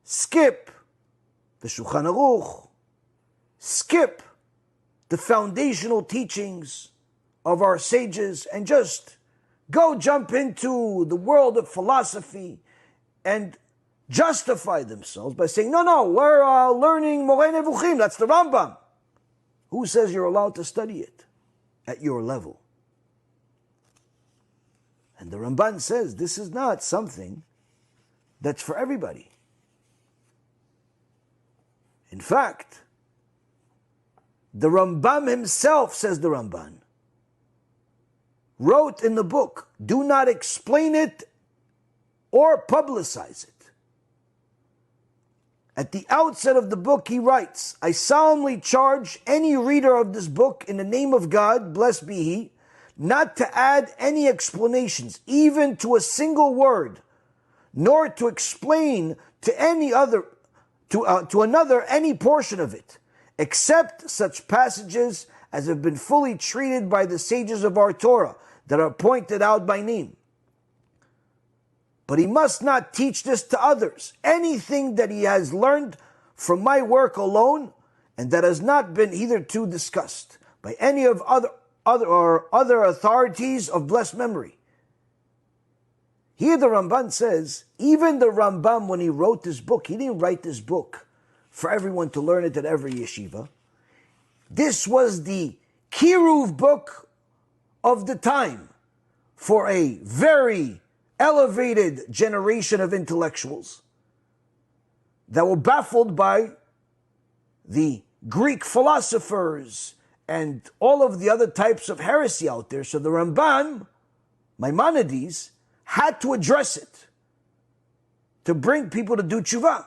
skip the Shulchan Aruch, skip the foundational teachings of our sages, and just go jump into the world of philosophy and justify themselves by saying, no, we're learning Moreh Nevuchim, that's the Rambam. Who says you're allowed to study it at your level? And the Ramban says this is not something that's for everybody. In fact, the Rambam himself, says the Ramban, wrote in the book, do not explain it or publicize it. At the outset of the book he writes, I solemnly charge any reader of this book in the name of God, blessed be He, not to add any explanations, even to a single word, nor to explain to another any portion of it, except such passages as have been fully treated by the sages of our Torah, that are pointed out by name. But he must not teach this to others. Anything that he has learned from my work alone, and that has not been hitherto discussed by any of other authorities of blessed memory. Here the Ramban says, even the Rambam, when he wrote this book, he didn't write this book for everyone to learn it at every yeshiva. This was the Kiruv book of the time for a very elevated generation of intellectuals that were baffled by the Greek philosophers and all of the other types of heresy out there. So the Rambam, Maimonides, had to address it to bring people to do Teshuvah.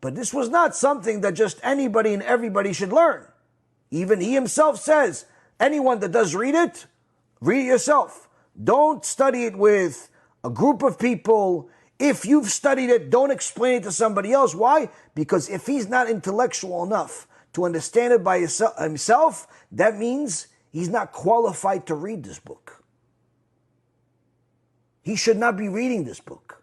But this was not something that just anybody and everybody should learn. Even he himself says, anyone that does read it yourself. Don't study it with a group of people. If you've studied it, don't explain it to somebody else. Why? Because if he's not intellectual enough to understand it by himself, that means he's not qualified to read this book. He should not be reading this book.